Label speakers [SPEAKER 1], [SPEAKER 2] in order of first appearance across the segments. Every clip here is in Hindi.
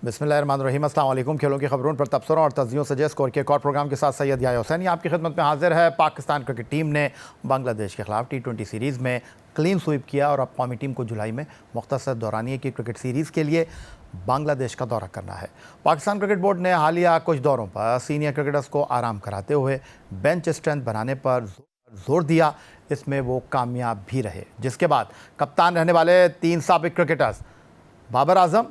[SPEAKER 1] बिस्मिल्लाहिर्रहमानिर्रहीम। अस्सलाम वालेकुम। खेलों की खबरों पर तबसरों और तज्जियों से जय स्कोर के एक और प्रोग्राम के साथ सैयद याह्या हुसैनी आपकी खिदमत में हाजिर है। पाकिस्तान क्रिकेट टीम ने बांग्लादेश के खिलाफ T20 सीरीज़ में क्लीन स्वीप किया और अब कौमी टीम को जुलाई में मुख्तसर दौरानिए की क्रिकेट सीरीज़ के लिए बांग्लादेश का दौरा करना है। पाकिस्तान क्रिकेट बोर्ड ने हालिया कुछ दौरों पर सीनियर क्रिकेटर्स को आराम कराते हुए बेंच स्ट्रेंथ बनाने पर जोर दिया। इसमें वो कामयाब भी रहे, जिसके बाद कप्तान रहने वाले 3 साबिक क्रिकेटर्स बाबर आजम,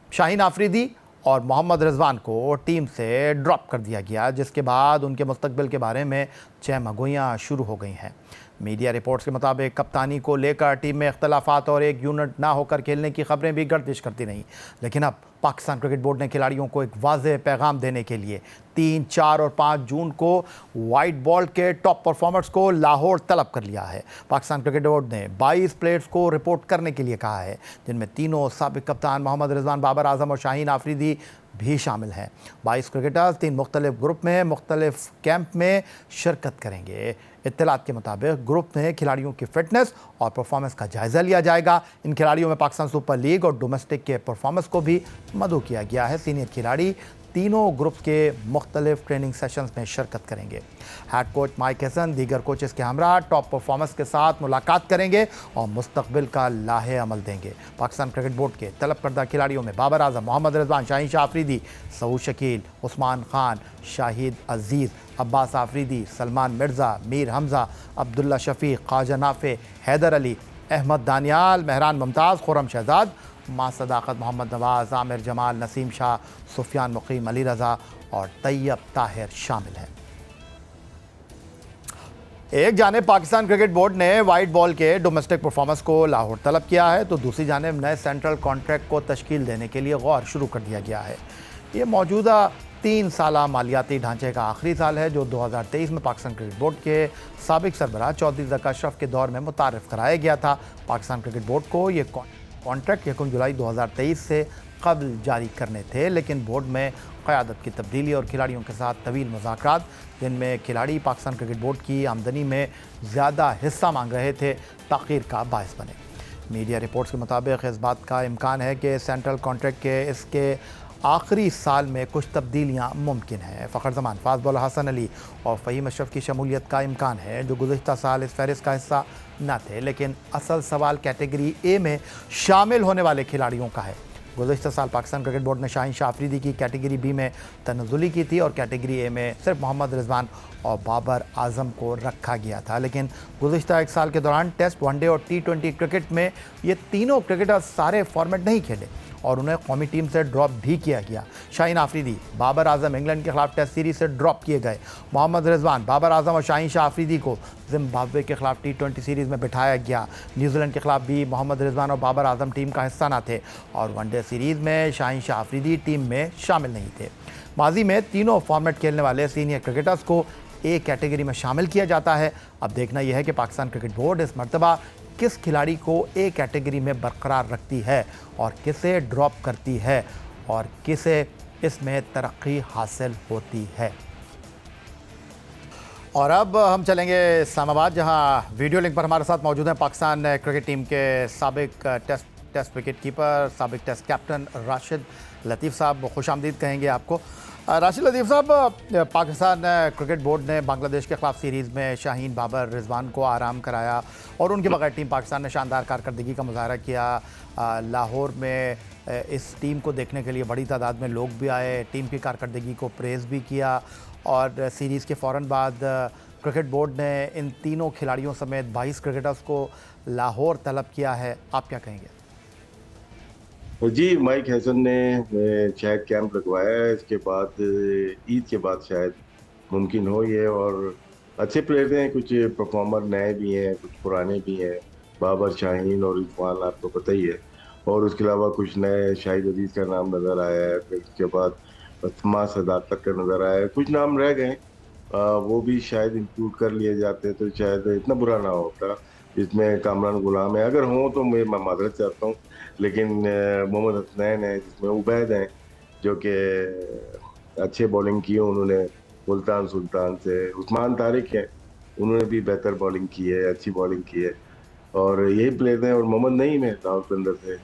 [SPEAKER 1] शाहीन आफरीदी और मोहम्मद रिजवान को टीम से ड्रॉप कर दिया गया, जिसके बाद उनके मुस्तकबिल के बारे में चहमगोइयाँ शुरू हो गई हैं। मीडिया रिपोर्ट्स के मुताबिक कप्तानी को लेकर टीम में इख्तलाफात और एक यूनिट ना होकर खेलने की खबरें भी गर्दिश करती रहीं, लेकिन अब पाकिस्तान क्रिकेट बोर्ड ने खिलाड़ियों को एक वाज़ेह पैगाम देने के लिए 3, 4 और 5 जून को वाइट बॉल के टॉप परफॉर्मर्स को लाहौर तलब कर लिया है। पाकिस्तान क्रिकेट बोर्ड ने 22 प्लेयर्स को रिपोर्ट करने के लिए कहा है, जिनमें तीनों साबिक कप्तान मोहम्मद रिजवान, बाबर आजम और शाहीन आफरीदी भी शामिल हैं। 22 क्रिकेटर्स 3 मुख्तलिफ ग्रुप में मुख्तलिफ कैंप में शिरकत करेंगे। इत्तलात के मुताबिक ग्रुप में खिलाड़ियों की फिटनेस और परफॉर्मेंस का जायज़ा लिया जाएगा। इन खिलाड़ियों में पाकिस्तान सुपर लीग और डोमेस्टिक के परफॉर्मेंस को भी मदऊ किया गया है। सीनियर खिलाड़ी तीनों ग्रुप के मुख्तलिफ ट्रेनिंग सेशंस में शिरकत करेंगे। हेड कोच माइक हसन दीगर कोचेस के हमरा टॉप परफॉर्मेंस के साथ मुलाकात करेंगे और मुस्तकबिल का लाहे अमल देंगे। पाकिस्तान क्रिकेट बोर्ड के तलब करदा खिलाड़ियों में बाबर आजम, मोहम्मद रिजवान, शाहीन शाह आफरीदी, सऊद शकील, उस्मान खान, शाहिद अजीज़, अब्बास आफरीदी, सलमान मिर्ज़ा, मीर हमज़ा, अब्दुल्ला शफीक, ख्वाजा नाफे, हैदर अली, अहमद दानियाल, मेहरान मुमताज़, खुरम शहजाद, मां सदाकत, मोहम्मद नवाज़, आमिर जमाल, नसीम शाह, सुफियान मुकीम, अली रज़ा और तैयब ताहिर शामिल हैं। एक जानिब पाकिस्तान क्रिकेट बोर्ड ने वाइट बॉल के डोमेस्टिक परफॉर्मेंस को लाहौर तलब किया है, तो दूसरी जानिब नए सेंट्रल कॉन्ट्रैक्ट को तश्कील देने के लिए गौर शुरू कर दिया गया है। ये मौजूदा 3 साला मालियाती ढांचे का आखिरी साल है, जो 2023 में पाकिस्तान क्रिकेट बोर्ड के साबिक सरबराह चौधरी ज़का अशरफ के दौर में मुतारिफ कराया गया था। पाकिस्तान क्रिकेट बोर्ड को ये कॉन्ट्रैक्ट 1 जुलाई 2023 से कबल जारी करने थे, लेकिन बोर्ड में क़यादत की तब्दीली और खिलाड़ियों के साथ तवील मुज़ाकरात, जिनमें खिलाड़ी पाकिस्तान क्रिकेट बोर्ड की आमदनी में ज़्यादा हिस्सा मांग रहे थे, ताख़ीर का बायस बने। मीडिया रिपोर्ट्स के मुताबिक इस बात का इम्कान है कि सेंट्रल कॉन्ट्रैक्ट के इसके आखिरी साल में कुछ तब्दीलियाँ मुमकिन हैं। फ़खर जमान, फास्ट बॉलर हसन अली और फ़हीम अशरफ की शमूलियत का इम्कान है, जो गुज़िश्ता साल इस फहरिस्त का हिस्सा न थे, लेकिन असल सवाल कैटेगरी ए में शामिल होने वाले खिलाड़ियों का है। गुज़िश्ता साल पाकिस्तान क्रिकेट बोर्ड ने शाहीन शाह आफरीदी की कैटेगरी बी में तनज़ुली की थी और कैटेगरी ए में सिर्फ मोहम्मद रिजवान और बाबर आजम को रखा गया था, लेकिन गुज़िश्ता 1 साल के दौरान टेस्ट, वनडे और T20 क्रिकेट में ये तीनों क्रिकेटर्स सारे फॉर्मेट नहीं खेले और उन्हें कौमी टीम से ड्रॉप भी किया गया। शाहीन आफरीदी, बाबर आजम इंग्लैंड के खिलाफ टेस्ट सीरीज से ड्रॉप किए गए। मोहम्मद रिजवान, बाबर आजम और शाहीन शाह आफरीदी को जिम्बाब्वे के खिलाफ T20 सीरीज़ में बिठाया गया। न्यूजीलैंड के खिलाफ भी मोहम्मद रिजवान और बाबर आजम टीम का हिस्सा न थे और वनडे सीरीज़ में शाहीन शाह आफरीदी टीम में शामिल नहीं थे। माजी में तीनों फॉर्मेट खेलने वाले सीनियर क्रिकेटर्स को ए कैटेगरी में शामिल किया जाता है। अब देखना यह है कि पाकिस्तान क्रिकेट बोर्ड इस मरतबा किस खिलाड़ी को ए कैटेगरी में बरकरार रखती है और किसे ड्रॉप करती है और किसे इसमें तरक्की हासिल होती है। और अब हम चलेंगे इस्लामाबाद, जहां वीडियो लिंक पर हमारे साथ मौजूद हैं पाकिस्तान क्रिकेट टीम के साबिक टेस्ट विकेट कीपर, साबिक टेस्ट कैप्टन राशिद लतीफ़ साहब। खुश आमदीद कहेंगे आपको। राशिद लतीफ़ साहब, पाकिस्तान क्रिकेट बोर्ड ने बांग्लादेश के खिलाफ सीरीज़ में शाहीन, बाबर, रिजवान को आराम कराया और उनके बगैर टीम पाकिस्तान ने शानदार कारकर्दगी का मुजाहरा किया। लाहौर में इस टीम को देखने के लिए बड़ी तादाद में लोग भी आए, टीम की कारकर्दगी को प्रेज़ भी किया और सीरीज़ के फ़ौरन बाद क्रिकेट बोर्ड ने इन तीनों खिलाड़ियों समेत 22 क्रिकेटर्स को लाहौर तलब किया है। आप क्या कहेंगे?
[SPEAKER 2] जी, माइक हैसन ने शायद कैंप लगवाया है, इसके बाद ईद के बाद शायद मुमकिन हो ये। और अच्छे प्लेयर हैं, कुछ परफॉर्मर नए भी हैं, कुछ पुराने भी हैं। बाबर, शाहीन और रिजवान आपको पता ही है। और उसके अलावा कुछ नए, शाहिद अजीज़ का नाम नज़र आया है, फिर उसके बाद मां सदाकत का नज़र आया है। कुछ नाम रह गए, वो भी शायद इंक्लूड कर लिए जाते तो शायद इतना बुरा ना होता। जिसमें कामरान गुलाम है, अगर हों तो मैं माजरत चाहता हूँ, लेकिन मोहम्मद हसनैन है, जिसमें उबैद हैं जो कि अच्छे बॉलिंग की है उन्होंने मुल्तान सुल्तान से। उस्मान तारिक है, उन्होंने भी बेहतर बॉलिंग की है, अच्छी बॉलिंग की है। और यही प्लेयर हैं। और मोहम्मद नईम है रावलपिंडर से।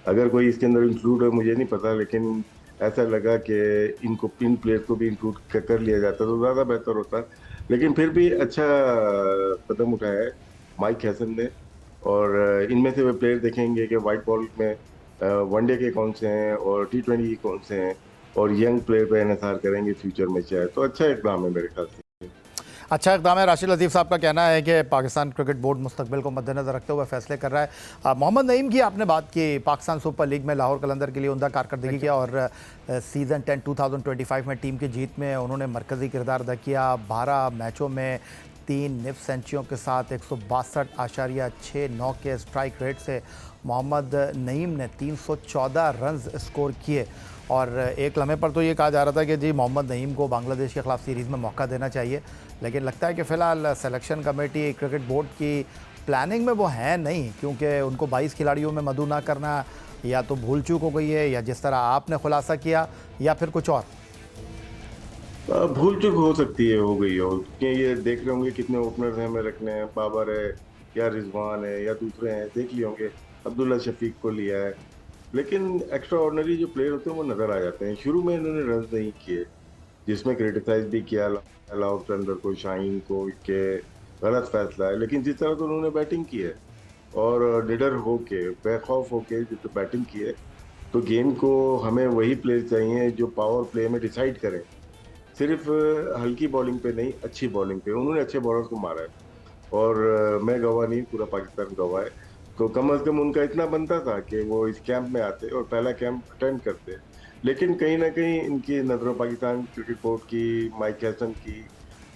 [SPEAKER 2] अगर कोई इसके अंदर इंक्लूड है मुझे नहीं पता, लेकिन ऐसा लगा कि इनको इन प्लेयर को भी इंक्लूड कर लिया जाता तो ज़्यादा बेहतर होता। लेकिन फिर भी अच्छा कदम उठाया है माइक हैसन ने। और इनमें से वे प्लेयर देखेंगे कि वाइट बॉल में वनडे के कौन से हैं और T20 के कौन से हैं, और यंग प्लेयर पे इन्हिसार करेंगे फ्यूचर में चाहे तो। अच्छा इकदाम है मेरे ख्याल से।
[SPEAKER 1] अच्छा इकदाम है। राशिद लतीफ़ साहब का कहना है कि पाकिस्तान क्रिकेट बोर्ड मुस्तकबिल को मद्देनज़र रखते हुए फैसले कर रहा है। मोहम्मद नईम की आपने बात की, पाकिस्तान सुपर लीग में लाहौर कलंदर के लिए उमदा कारकर्दगी किया और सीज़न 10 2025 में टीम की जीत में उन्होंने मरकज़ी किरदार अदा किया। 12 मैचों में 3 निफ सेंचुरियों के साथ 162.69 के स्ट्राइक रेट से मोहम्मद नईम ने 314 रन स्कोर किए। और एक लम्हे पर तो ये कहा जा रहा था कि जी मोहम्मद नईम को बांग्लादेश के ख़िलाफ़ सीरीज़ में मौका देना चाहिए, लेकिन लगता है कि फ़िलहाल सिलेक्शन कमेटी क्रिकेट बोर्ड की प्लानिंग में वो हैं नहीं, क्योंकि उनको 22 खिलाड़ियों में मदू ना करना या तो भूल चूक हो गई है, या जिस तरह आपने खुलासा किया, या फिर कुछ और।
[SPEAKER 2] भूल चूक हो सकती है, हो गई हो, क्योंकि ये देख रहे होंगे कितने ओपनर्स हमें रखने हैं, बाबर है या रिजवान है या दूसरे हैं, देख लिए होंगे अब्दुल्ला शफीक को लिया है। लेकिन एक्स्ट्रा ऑर्डिनरी जो प्लेयर होते हैं वो नजर आ जाते हैं। शुरू में इन्होंने रन नहीं किए, जिसमें क्रिटिसाइज भी किया अलाउड के अंदर को, शाहीन को, के गलत फैसला है। लेकिन जिस तरह तो उन्होंने बैटिंग की है और निडर होके बेखौफ होके जो बैटिंग की है, तो गेम को हमें वही प्लेयर चाहिए जो पावर प्ले में डिसाइड करें, सिर्फ हल्की बॉलिंग पे नहीं, अच्छी बॉलिंग पे। उन्होंने अच्छे बॉलर्स को मारा है और मैं गवाह नहीं, पूरा पाकिस्तान गवाह है। तो कम अज कम उनका इतना बनता था कि वो इस कैंप में आते और पहला कैंप अटेंड करते। लेकिन कहीं ना कहीं इनकी नजरों, पाकिस्तान क्रिकेट बोर्ड की, माइक हैसन की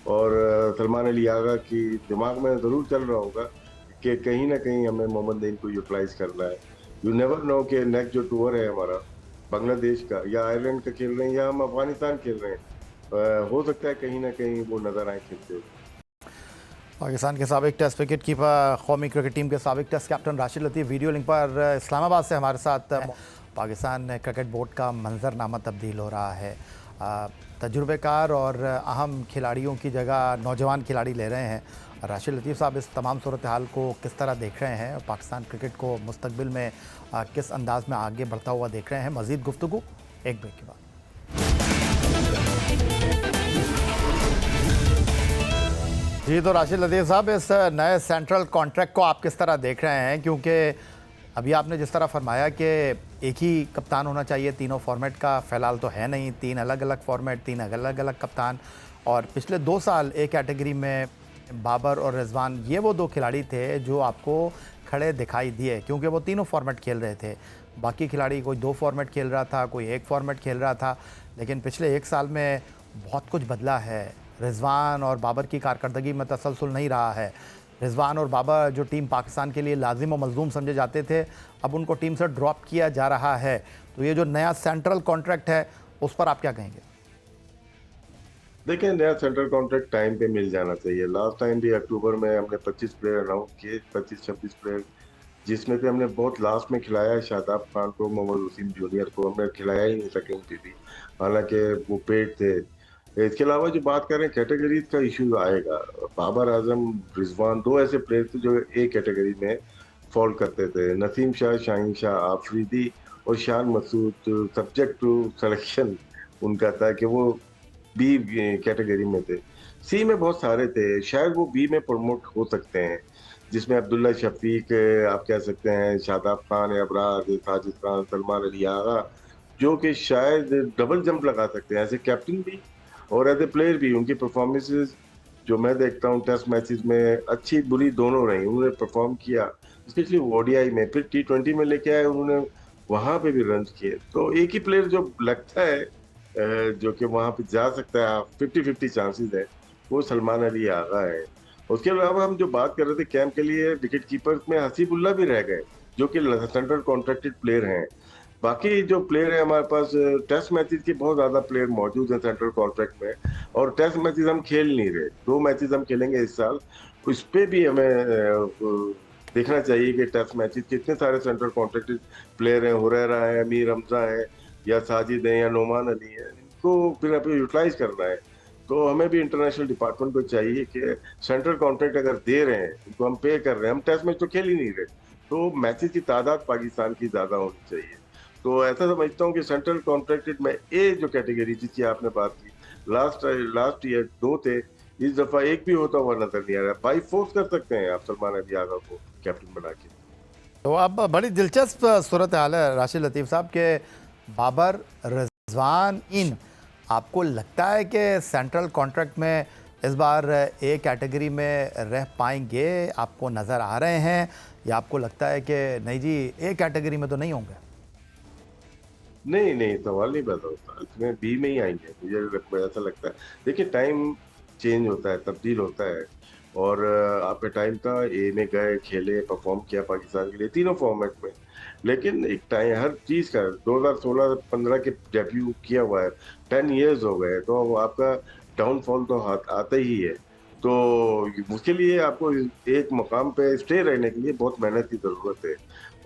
[SPEAKER 2] और सलमान अली आगा की दिमाग में जरूर चल रहा होगा कि कहीं ना कहीं हमें मोहम्मद नईम को यूटिलाइज करना है। यू नेवर नो कि नेक्स्ट जो टूर है हमारा बांग्लादेश का या आयरलैंड का खेल रहे हैं या हम अफगानिस्तान खेल रहे हैं, हो सकता है कहीं ना कहीं वो नजर आए खेलते हुए।
[SPEAKER 1] पाकिस्तान के साबिक टेस्ट विकेट कीपर, कौमी क्रिकेट टीम के साबिक टेस्ट कैप्टन राशिद लतीफ़ वीडियो लिंक पर इस्लामाबाद से हमारे साथ। पाकिस्तान क्रिकेट बोर्ड का मंजरनामा तब्दील हो रहा है, तजुर्बेकार और अहम खिलाड़ियों की जगह नौजवान खिलाड़ी ले रहे हैं। राशिद लतीफ़ साहब इस तमाम सूरत हाल को किस तरह देख रहे हैं, पाकिस्तान क्रिकेट को मुस्तकबिल में किस अंदाज में आगे बढ़ता हुआ देख रहे हैं? मज़ीद गुफ्तगू एक ब्रेक के बाद। जी, तो राशिद लतीफ़ साहब, इस नए सेंट्रल कॉन्ट्रैक्ट को आप किस तरह देख रहे हैं? क्योंकि अभी आपने जिस तरह फरमाया कि एक ही कप्तान होना चाहिए तीनों फॉर्मेट का, फ़िलहाल तो है नहीं, 3 अलग अलग फॉर्मेट, 3 अलग अलग कप्तान। और पिछले 2 साल एक कैटेगरी में बाबर और रिजवान, ये वो 2 खिलाड़ी थे जो आपको खड़े दिखाई दिए, क्योंकि वो तीनों फॉर्मेट खेल रहे थे। बाकी खिलाड़ी कोई 2 फॉर्मेट खेल रहा था, कोई 1 फॉर्मेट खेल रहा था। लेकिन पिछले 1 साल में बहुत कुछ बदला है। रिजवान और बाबर की कारकर्दगी में तसलसल नहीं रहा है। रिजवान और बाबर जो टीम पाकिस्तान के लिए लाजिम और मज़लूम समझे जाते थे, अब उनको टीम से ड्रॉप किया जा रहा है। तो ये जो नया सेंट्रल कॉन्ट्रैक्ट है, उस पर आप क्या कहेंगे?
[SPEAKER 2] देखिए, नया सेंट्रल कॉन्ट्रैक्ट टाइम पे मिल जाना चाहिए। लास्ट टाइम भी अक्टूबर में हमने 25 प्लेयर अनाउंस किए, 25-26 प्लेयर, जिसमें से हमने बहुत लास्ट में खिलाया शादाब खान को, मोहम्मद वसीम जूनियर को हमने खिलाया ही नहीं सके कहीं भी, हालांकि वो पेड थे। इसके अलावा जो बात करें कैटेगरीज का इशू आएगा, बाबर आजम, रिजवान, 2 ऐसे प्लेयर थे जो एक कैटेगरी में फॉल करते थे। नसीम शाह, शाहीन शाह, आफरीदी और Shan Masood subject to selection उनका था कि वो बी कैटेगरी में थे। सी में बहुत सारे थे, शायद वो बी में प्रमोट हो सकते हैं, जिसमें अब्दुल्ला शफीक, आप कह सकते हैं शादाब खान, अबरार, साजिद खान, सलमान अली आगा, जो कि शायद डबल जंप लगा सकते हैं एज ए कैप्टन भी और एज ए प्लेयर भी। उनकी परफॉर्मेंसेज जो मैं देखता हूँ टेस्ट मैचेस में, अच्छी बुरी दोनों रही, उन्होंने परफॉर्म किया। स्पेशली ओडीआई में, फिर T20 में लेके आए उन्होंने, वहां पे भी रन किए। तो एक ही प्लेयर जो लगता है जो कि वहां पे जा सकता है, 50-50 चांसेस है, वो सलमान अली आगा है। उसके अलावा हम जो बात कर रहे थे कैंप के लिए, विकेट कीपर्स में हसीबुल्ला भी रह गए, जो कि सेंट्रल कॉन्ट्रैक्टेड प्लेयर हैं। बाकी जो प्लेयर है हमारे पास, टेस्ट मैचेस के बहुत ज्यादा प्लेयर मौजूद हैं सेंट्रल कॉन्ट्रैक्ट में, और टेस्ट मैचेस हम खेल नहीं रहे। 2 मैचेस हम खेलेंगे इस साल, उस पे भी हमें देखना चाहिए कि टेस्ट मैचेस कितने सारे सेंट्रल कॉन्ट्रैक्टेड प्लेयर हैं, हुरैरा है, अमीर हमजा है, या साजिद है, या नोमान अली है, इनको फिर अभी यूटिलाइज करना है। तो हमें भी इंटरनेशनल डिपार्टमेंट को चाहिए कि सेंट्रल कॉन्ट्रैक्ट अगर दे रहे हैं, उनको हम पे कर रहे हैं, हम टेस्ट मैच तो खेल ही नहीं रहे, तो मैचेस की तादाद पाकिस्तान की ज्यादा होनी चाहिए। तो ऐसा समझता हूँ कि सेंट्रल कॉन्ट्रैक्टेड में ए जो कैटेगरी जिसकी आपने बात की, लास्ट ईयर 2 थे, इस दफा एक भी होता हुआ नजर नहीं आ रहा। बाई फोर्स कर सकते हैं आप सलमान अली यादव को कैप्टन बना के।
[SPEAKER 1] तो अब बड़ी दिलचस्प सूरत हाल है राशिद लतीफ़ साहब के बाबर रिजवान इन, आपको लगता है कि सेंट्रल कॉन्ट्रैक्ट में इस बार ए कैटेगरी में रह पाएंगे, आपको नज़र आ रहे हैं, या आपको लगता है कि नहीं जी ए कैटेगरी में तो नहीं होंगे?
[SPEAKER 2] नहीं नहीं, सवाल नहीं पैदा होता, इसमें बी में ही आएंगे, मुझे ऐसा लगता है। देखिए टाइम चेंज होता है, तब्दील होता है, और आपका टाइम था ए में गए, खेले, परफॉर्म किया पाकिस्तान के लिए तीनों फॉर्मेट में। लेकिन एक टाइम हर चीज का 2016-15 के डेब्यू किया हुआ है, 10 इयर्स हो गए, तो आपका डाउनफॉल तो आता ही है। तो उसके लिए आपको एक मकाम पे स्टे रहने के लिए बहुत मेहनत की जरूरत है,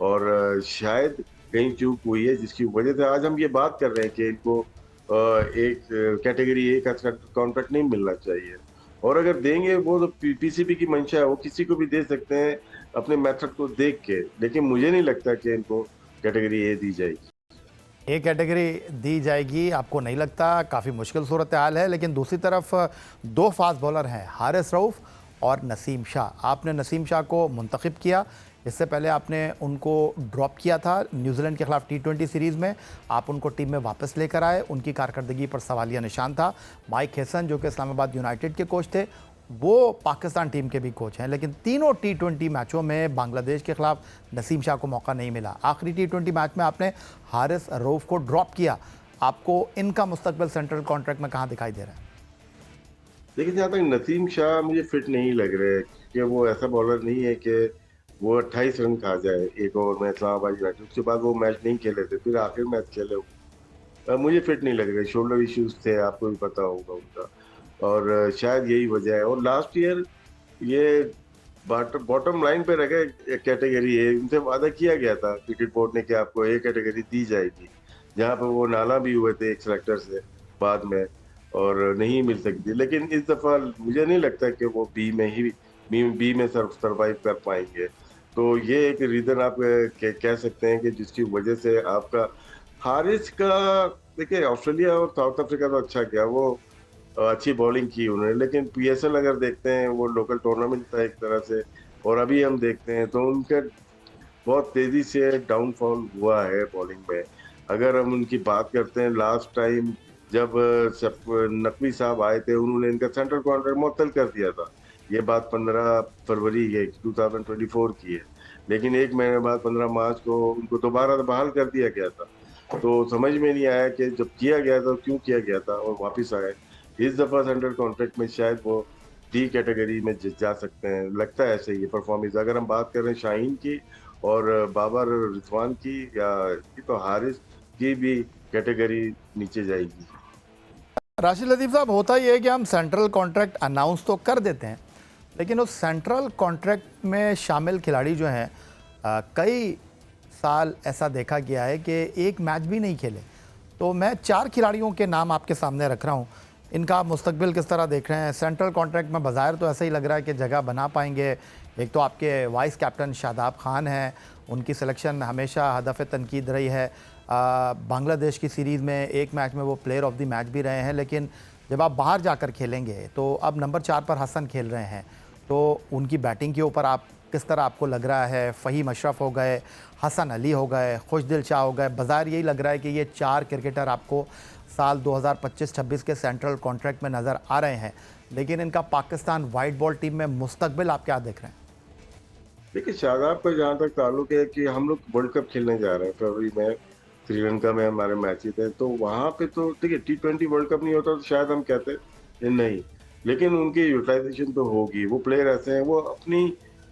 [SPEAKER 2] और शायद कहीं चूक हुई है जिसकी वजह से आज हम ये बात कर रहे हैं कि इनको एक कैटेगरी ए का कॉन्ट्रैक्ट नहीं मिलना चाहिए। और अगर देंगे वो तो पीसीबी की मंशा है, वो किसी को भी दे सकते हैं अपने मेथड को देख के, लेकिन मुझे नहीं लगता कि इनको कैटेगरी ए दी जाएगी।
[SPEAKER 1] ए कैटेगरी दी जाएगी आपको नहीं लगता? काफ़ी मुश्किल सूरत हाल है। लेकिन दूसरी तरफ दो फास्ट बॉलर हैं, हारिस रऊफ़ और नसीम शाह। आपने नसीम शाह को मुंतखब किया, इससे पहले आपने उनको ड्रॉप किया था न्यूजीलैंड के खिलाफ T20 सीरीज़ में। आप उनको टीम में वापस लेकर आए, उनकी कारकर्दगी पर सवालिया निशान था। माइक हेसन जो कि इस्लामाबाद यूनाइटेड के कोच थे, वो पाकिस्तान टीम के भी कोच हैं, लेकिन तीनों T20 मैचों में बांग्लादेश के खिलाफ नसीम शाह को मौका नहीं मिला। आखिरी T20 मैच में आपने हारिस रऊफ़ को ड्रॉप किया। आपको इनका मुस्तकबिल सेंट्रल कॉन्ट्रैक्ट में कहाँ दिखाई दे रहा है?
[SPEAKER 2] लेकिन जहाँ तक नसीम शाह मुझे फिट नहीं लग रहे, कि वो ऐसा बॉलर नहीं है कि वो 28 रन खा जाए एक ओवर में इस्लामाबाद यूनाइटेड। उसके बाद वो मैच नहीं खेले थे, फिर आखिर मैच खेले। मुझे फिट नहीं लग रहे, शोल्डर इश्यूज थे, आपको भी पता होगा उनका, और शायद यही वजह है। और लास्ट ईयर ये बॉटम लाइन पे रह गए कैटेगरी ए, उनसे वादा किया गया था क्रिकेट बोर्ड ने कि आपको ए कैटेगरी दी जाएगी, जहाँ पे वो नाला भी हुए थे एक सेलेक्टर से बाद में, और नहीं मिल सकती। लेकिन इस दफा मुझे नहीं लगता कि वो बी में सर्वाइव कर पाएंगे। तो ये एक रीजन आप कह सकते हैं कि जिसकी वजह से आपका हारिस का, देखिए ऑस्ट्रेलिया और साउथ अफ्रीका तो अच्छा किया, वो अच्छी बॉलिंग की उन्होंने, लेकिन पीएसएल अगर देखते हैं वो लोकल टूर्नामेंट था एक तरह से, और अभी हम देखते हैं तो उनका बहुत तेजी से डाउनफॉल हुआ है बॉलिंग में। अगर हम उनकी बात करते हैं, लास्ट टाइम जब नकवी साहब आए थे, उन्होंने इनका सेंट्रल कॉन्ट्रैक्ट मुअत्तल कर दिया था। ये बात 15 फरवरी 2024 की है, लेकिन एक महीने बाद 15 मार्च को उनको दोबारा बहाल कर दिया गया था। तो समझ में नहीं आया कि जब किया गया था क्यों किया गया था, और वापस आए। इस दफा सेंट्रल कॉन्ट्रैक्ट में शायद वो डी कैटेगरी में जा सकते हैं, लगता है ऐसे ही परफॉर्मेंस। अगर हम बात करें शाहीन की और बाबर रिजवान की या की, तो हारिस की भी कैटेगरी नीचे जाएगी।
[SPEAKER 1] राशिद लतीफ़ साहब, होता ये है कि हम सेंट्रल कॉन्ट्रैक्ट अनाउंस तो कर देते हैं, लेकिन उस सेंट्रल कॉन्ट्रैक्ट में शामिल खिलाड़ी जो हैं, कई साल ऐसा देखा गया है कि एक मैच भी नहीं खेले। तो मैं 4 खिलाड़ियों के नाम आपके सामने रख रहा हूँ, इनका मुस्तकबिल किस तरह देख रहे हैं? सेंट्रल कॉन्ट्रैक्ट में बाज़ाहिर तो ऐसा ही लग रहा है कि जगह बना पाएंगे। एक तो आपके वाइस कैप्टन शादाब खान हैं, उनकी सिलेक्शन हमेशा हदफ तनकीद रही है। बांग्लादेश की सीरीज़ में एक मैच में वो प्लेयर ऑफ द मैच भी रहे हैं, लेकिन जब आप बाहर जाकर खेलेंगे तो अब नंबर 4 पर हसन खेल रहे हैं, तो उनकी बैटिंग के ऊपर आप किस तरह आपको लग रहा है? फ़हीम अशरफ हो गए, हसन अली हो गए, खुशदिल शाह हो गए, बाज़ाहिर यही लग रहा है कि ये 4 क्रिकेटर आपको साल 2025-26 के सेंट्रल कॉन्ट्रैक्ट में नज़र आ रहे हैं, लेकिन इनका पाकिस्तान वाइट बॉल टीम में मुस्तकबिल आप क्या देख रहे हैं?
[SPEAKER 2] देखिए शादाब का जहाँ तक ताल्लुक है कि हम लोग वर्ल्ड कप खेलने जा रहे हैं फरवरी में, श्रीलंका में हमारे मैचेस हैं, तो वहाँ पे तो देखिए T20 वर्ल्ड कप नहीं होता तो शायद हम कहते हैं नहीं, लेकिन उनकी यूटिलाइजेशन तो होगी। वो प्लेयर ऐसे हैं, वो अपनी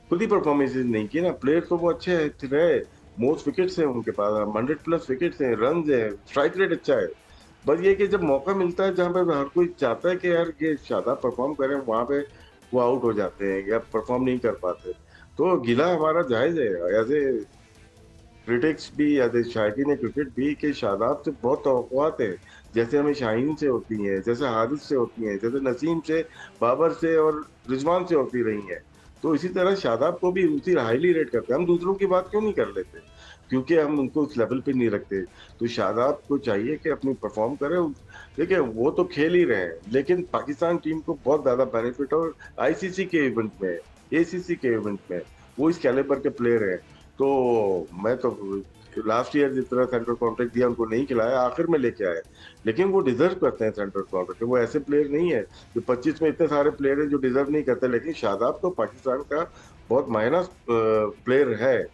[SPEAKER 2] खुद ही परफॉर्मेंसेज नहीं की ना, प्लेयर तो वो अच्छे रहे, मोस्ट विकेट्स हैं उनके पास, 100+ विकेट्स हैं, रन है, स्ट्राइक रेट अच्छा है। बस ये कि जब मौका मिलता है जहाँ पे हर कोई चाहता है कि यार ये शादाब परफॉर्म करें, वहाँ पे वो आउट हो जाते हैं या परफॉर्म नहीं कर पाते। तो गिला हमारा जायज है एज ए क्रिटिक्स भी, एज ए शायकीन क्रिकेट भी, कि शादाब से बहुत तवक्कुआत है, जैसे हमें शाहीन से होती हैं, जैसे हारिस से होती हैं, जैसे नसीम से, बाबर से और रिजवान से होती रही हैं। तो इसी तरह शादाब को भी उसी हाईली रेट करते हैं। हम दूसरों की बात क्यों नहीं कर लेते, क्योंकि हम उनको उस लेवल पे नहीं रखते। तो शादाब को चाहिए कि अपनी परफॉर्म करे। देखिए वो तो खेल ही रहे हैं, लेकिन पाकिस्तान टीम को बहुत ज्यादा बेनिफिट और आईसीसी के इवेंट में, एसीसी के इवेंट में वो इस कैलिबर के प्लेयर हैं। तो मैं तो लास्ट ईयर जिस तरह सेंट्रल कॉन्ट्रैक्ट दिया उनको नहीं खिलाया, आखिर में लेके आए, लेकिन वो डिजर्व करते हैं सेंट्रल कॉन्ट्रैक्ट। वो ऐसे प्लेयर नहीं है जो 25 में इतने सारे प्लेयर हैं जो डिजर्व नहीं करते, लेकिन शादाब तो पाकिस्तान का बहुत माइनस प्लेयर है।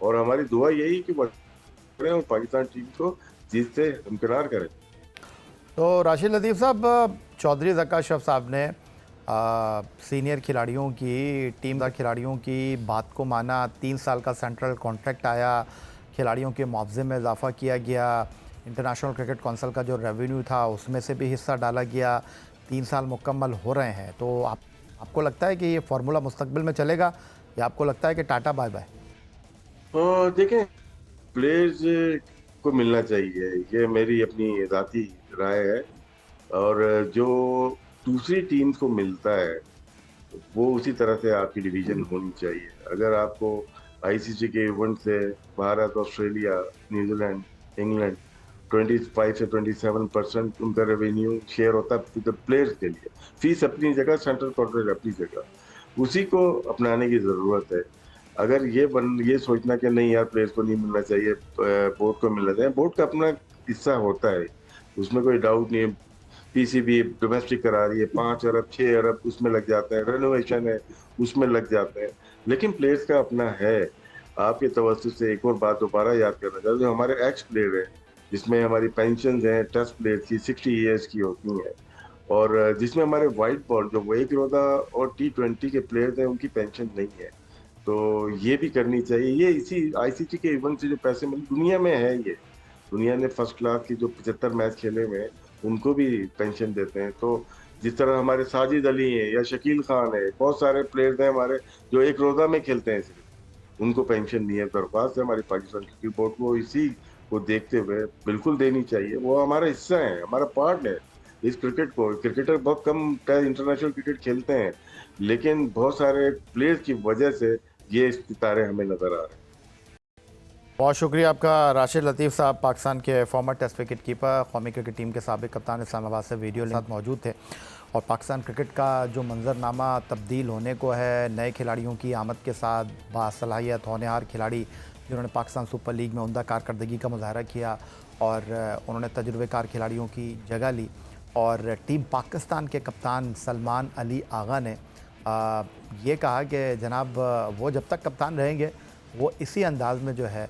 [SPEAKER 2] और हमारी दुआ यही कि वो और पाकिस्तान टीम को जीत से हमकिनार करें।
[SPEAKER 1] तो राशिद लतीफ़ साहब, चौधरी ज़का अशरफ साहब ने सीनियर खिलाड़ियों की, टीम खिलाड़ियों की बात को माना। 3 साल का सेंट्रल कॉन्ट्रैक्ट आया, खिलाड़ियों के मुआवजे में इजाफा किया गया, इंटरनेशनल क्रिकेट कौंसिल का जो रेवेन्यू था उसमें से भी हिस्सा डाला गया। 3 साल मुकम्मल हो रहे हैं, तो आपको लगता है कि ये फार्मूला मुस्तकबिल में चलेगा या आपको लगता है कि टाटा बाय बाय?
[SPEAKER 2] और देखें, प्लेयर्स को मिलना चाहिए, ये मेरी अपनी ज़ाती राय है। और जो दूसरी टीम्स को मिलता है वो उसी तरह से आपकी डिवीजन होनी चाहिए। अगर आपको आईसीसी के इवेंट से भारत, ऑस्ट्रेलिया, न्यूजीलैंड, इंग्लैंड 25 से 27% उनका रेवेन्यू शेयर होता है प्लेयर्स के लिए, फीस अपनी जगह, सेंट्रल कॉन्ट्रैक्ट अपनी जगह, उसी को अपनाने की ज़रूरत है। अगर ये सोचना कि नहीं यार प्लेयर्स को नहीं मिलना चाहिए, बोर्ड को मिलना चाहिए, बोर्ड का अपना हिस्सा होता है, उसमें कोई डाउट नहीं है। पीसीबी डोमेस्टिक करा रही है, 5 अरब 6 अरब उसमें लग जाता है, रेनोवेशन है उसमें लग जाते हैं, लेकिन प्लेयर्स का अपना है। आपके तवज्जुह से एक और बात दोबारा याद करना चाहता हूँ, जो हमारे एक्स प्लेयर हैं जिसमें हमारी पेंशन हैं टेस्ट प्लेयर की 60 ईयर्स की होती हैं, और जिसमें हमारे वाइट बॉल जो एक रोदा और T20 के प्लेयर्स हैं उनकी पेंशन नहीं है। तो ये भी करनी चाहिए। ये इसी आईसीसी के इवेंट से जो पैसे मिले दुनिया में है, ये दुनिया ने फर्स्ट क्लास की जो 75 मैच खेले हुए हैं उनको भी पेंशन देते हैं। तो जिस तरह हमारे साजिद अली हैं या शकील खान है, बहुत सारे प्लेयर्स हैं हमारे जो एक रोजा में खेलते हैं, सिर्फ उनको पेंशन नहीं है। दरख्वास्त है हमारी पाकिस्तान क्रिकेट बोर्ड को इसी को देखते हुए बिल्कुल देनी चाहिए। वो हमारा हिस्सा है, हमारा पार्ट है इस क्रिकेट को। क्रिकेटर बहुत कम इंटरनेशनल क्रिकेट खेलते हैं, लेकिन बहुत सारे प्लेयर्स की वजह से ये सितारे हमें नजर आ रहे हैं।
[SPEAKER 1] बहुत शुक्रिया आपका राशिद लतीफ़ साहब, पाकिस्तान के फॉर्मर टेस्ट विकेट कीपर, कौमी क्रिकेट टीम के साबिक कप्तान, इस्लामाबाद से वीडियो के साथ मौजूद थे। और पाकिस्तान क्रिकेट का जो मंजरनामा तब्दील होने को है, नए खिलाड़ियों की आमद के साथ, बासलाहियत होनहार खिलाड़ी जिन्होंने पाकिस्तान सुपर लीग में उम्दा कारकर्दगी का मुजाहरा किया और उन्होंने तजुर्बेकार खिलाड़ियों की जगह ली। और टीम पाकिस्तान के कप्तान सलमान अली आगा ने ये कहा कि जनाब वो जब तक कप्तान रहेंगे वो इसी अंदाज में जो है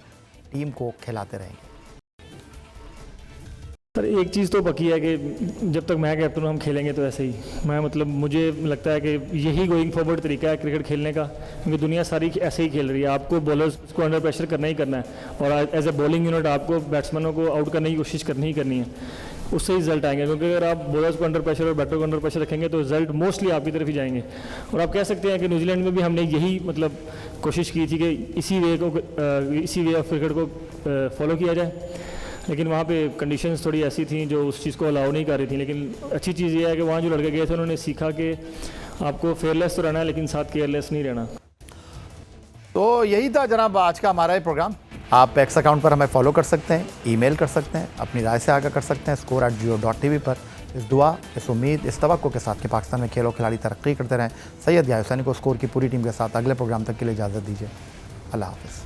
[SPEAKER 1] टीम को खिलाते रहेंगे।
[SPEAKER 3] सर एक चीज़ तो पक्की है कि जब तक मैं कैप्टन हूँ हम खेलेंगे तो ऐसे ही। मुझे लगता है कि यही गोइंग फॉरवर्ड तरीका है क्रिकेट खेलने का, क्योंकि दुनिया सारी ऐसे ही खेल रही है। आपको बॉलर्स को अंडर प्रेशर करना ही करना है और एज ए बॉलिंग यूनिट आपको बैट्समैनों को आउट करने की कोशिश करनी ही करनी है, उससे ही रिजल्ट आएंगे। क्योंकि अगर आप बॉलर्स को अंडर प्रेशर और बैटर को अंडर प्रेशर रखेंगे तो रिजल्ट मोस्टली आपकी तरफ ही जाएंगे। और आप कह सकते हैं कि न्यूजीलैंड में भी हमने यही कोशिश की थी कि इसी वे ऑफ क्रिकेट को फॉलो किया जाए, लेकिन वहाँ पे कंडीशंस थोड़ी ऐसी थी जो उस चीज़ को अलाउ नहीं कर रही थी। लेकिन अच्छी चीज़ ये है कि वहाँ जो लड़के गए थे उन्होंने सीखा कि आपको फेयरलेस तो रहना है लेकिन साथ केयरलेस नहीं रहना।
[SPEAKER 1] तो यही था जनाब आज का हमारा ये प्रोग्राम। आप एक्स अकाउंट पर हमें फॉलो कर सकते हैं, ईमेल कर सकते हैं, अपनी राय से आगाह कर सकते हैं score@geo.tv पर। इस दुआ, इस उम्मीद, इस तवक्को के साथ कि पाकिस्तान में खेलों खिलाड़ी तरक्की करते रहें। सैयद याहिया हुसैनी को स्कोर की पूरी टीम के साथ अगले प्रोग्राम तक के लिए इजाज़त दीजिए। अल्लाह हाफ़िज़।